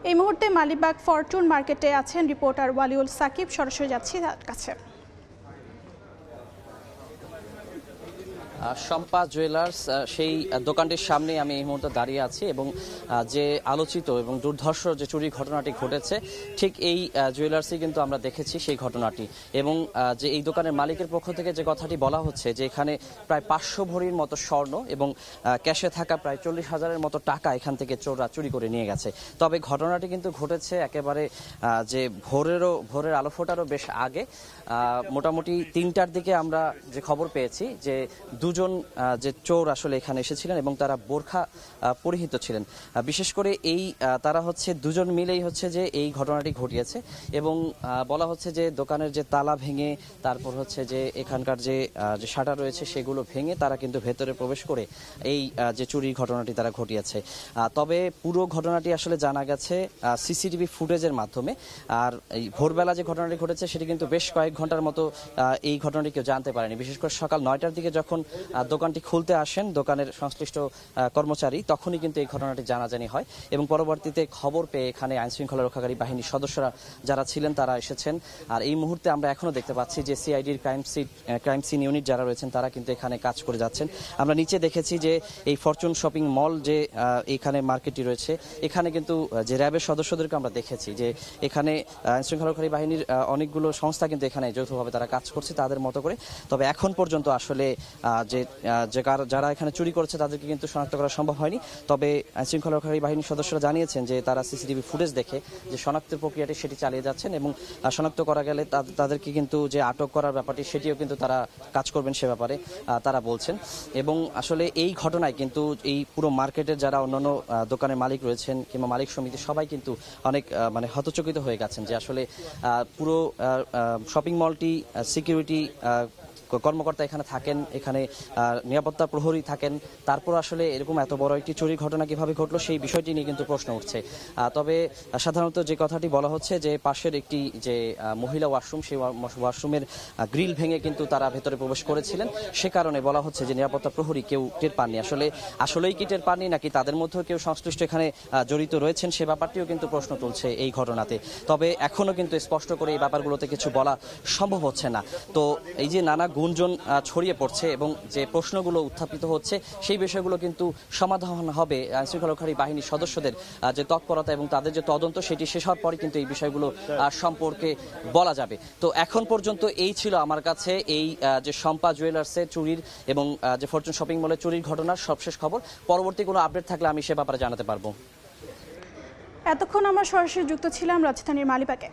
এই মুহূর্তে মালিবাগ ফরচুন মার্কেটে আছেন রিপোর্টার ওয়ালিউল সাকিব। সরাসরি যাচ্ছি তার কাছে। শম্পা জুয়েলার্স সেই দোকানটির সামনে আমি এই মুহূর্তে দাঁড়িয়ে আছি এবং যে আলোচিত এবং দুর্ধর্ষ যে চুরির ঘটনাটি ঘটেছে ঠিক এই জুয়েলার্সই কিন্তু আমরা দেখেছি সেই ঘটনাটি। এবং যে এই দোকানের মালিকের পক্ষ থেকে যে কথাটি বলা হচ্ছে যে এখানে প্রায় 500 ভরির মতো স্বর্ণ এবং ক্যাশে থাকা প্রায় 40,000-এর মতো টাকা এখান থেকে চোররা চুরি করে নিয়ে গেছে। তবে ঘটনাটি কিন্তু ঘটেছে একেবারে যে ভোরের আলো ফোটারও বেশ আগে, মোটামুটি 3টার দিকে আমরা যে খবর পেয়েছি যে দুজন যে চোর আসলে এখানে এসেছিলেন এবং তারা বোরখা পরিহিত ছিলেন। বিশেষ করে তারা হচ্ছে দুজন মিলেই হচ্ছে যে এই ঘটনাটি ঘটিয়েছে এবং বলা হচ্ছে যে দোকানের যে তালা ভেঙে তারপর হচ্ছে যে এখানকার যে শাটার রয়েছে সেগুলো ভেঙে তারা কিন্তু ভেতরে প্রবেশ করে এই যে চুরির ঘটনাটি তারা ঘটিয়েছে। তবে পুরো ঘটনাটি আসলে জানা গেছে সিসিটিভি ফুটেজের মাধ্যমে। আর এই ভোরবেলা যে ঘটনাটি ঘটেছে সেটি কিন্তু বেশ কয়েক ঘন্টার মতো এই ঘটনাটি কেউ জানতে পারেনি। বিশেষ করে সকাল 9টার দিকে যখন দোকানটি খুলতে আসেন দোকানের সংশ্লিষ্ট কর্মচারী, তখনই কিন্তু এই ঘটনাটি জানাজানি হয় এবং পরবর্তীতে খবর পেয়ে এখানে আইনশৃঙ্খলা রক্ষাকারী বাহিনীর সদস্যরা যারা ছিলেন তারা এসেছেন। আর এই মুহূর্তে আমরা এখনো দেখতে পাচ্ছি যে সিআইডির ক্রাইম সিন ইউনিট যারা রয়েছেন তারা কিন্তু এখানে কাজ করে যাচ্ছেন। আমরা নিচে দেখেছি যে এই ফরচুন শপিং মল যে এখানে মার্কেটটি রয়েছে এখানে কিন্তু যে র্যাবের সদস্যদেরকে আমরা দেখেছি যে এখানে আইনশৃঙ্খলা রক্ষাকারী বাহিনীর অনেকগুলো সংস্থা কিন্তু এখানে যৌথভাবে তারা কাজ করছে তাদের মতো করে। তবে এখন পর্যন্ত আসলে যারা এখানে চুরি করেছে তাদেরকে কিন্তু শনাক্ত করা সম্ভব হয়নি। তবে আইনশৃঙ্খলা রক্ষাকারী বাহিনীর সদস্যরা জানিয়েছেন যে তারা সিসিটিভি ফুটেজ দেখে যে শনাক্তের প্রক্রিয়াটি সেটি চালিয়ে যাচ্ছেন এবং শনাক্ত করা গেলে তাদেরকে কিন্তু যে আটক করার ব্যাপারটি সেটিও কিন্তু তারা কাজ করবেন সে ব্যাপারে তারা বলছেন। এবং আসলে এই ঘটনায় কিন্তু এই পুরো মার্কেটের যারা অন্যান্য দোকানের মালিক রয়েছেন কিংবা মালিক সমিতি সবাই কিন্তু অনেক হতচকিত হয়ে গেছেন যে আসলে পুরো শপিং মলটি সিকিউরিটি কর্মকর্তা এখানে থাকেন, এখানে নিরাপত্তা প্রহরী থাকেন, তারপর আসলে এরকম এত বড় একটি চুরির ঘটনা কিভাবে ঘটলো সেই বিষয়টি নিয়ে কিন্তু প্রশ্ন উঠছে। তবে সাধারণত যে কথাটি বলা হচ্ছে যে পাশের একটি যে মহিলা ওয়াশরুম সেই ওয়াশরুমের গ্রিল ভেঙে কিন্তু তারা ভেতরে প্রবেশ করেছিলেন, সে কারণে বলা হচ্ছে যে নিরাপত্তা প্রহরী কেউ টের পাননি। আসলেই কি টের পাননি নাকি তাদের মধ্যেও কেউ সংশ্লিষ্ট এখানে জড়িত রয়েছেন সে ব্যাপারটিও কিন্তু প্রশ্ন তুলছে এই ঘটনাতে। তবে এখনো কিন্তু স্পষ্ট করে এই ব্যাপারগুলোতে কিছু বলা সম্ভব হচ্ছে না। তো এই যে নানা গুঞ্জন ছড়িয়ে পড়ছে এবং যে প্রশ্নগুলো উত্থাপিত হচ্ছে সেই বিষয়গুলো কিন্তু সমাধান হবে আইনশৃঙ্খলা রক্ষাকারী বাহিনীর সদস্যদের যে তৎপরতা এবং তাদের যে তদন্ত সেটি শেষ হওয়ার পরে কিন্তু এই বিষয়গুলো সম্পর্কে বলা যাবে। তো এখন পর্যন্ত এই ছিল আমার কাছে এই যে শম্পা জুয়েলার্সের চুরির এবং যে ফরচুন শপিং মলের চুরির ঘটনার সবশেষ খবর। পরবর্তী কোনো আপডেট থাকলে আমি সে ব্যাপারে জানাতে পারবো। এতক্ষণ আমরা সরাসরি যুক্ত ছিলাম রাজধানীর মালিবাগে।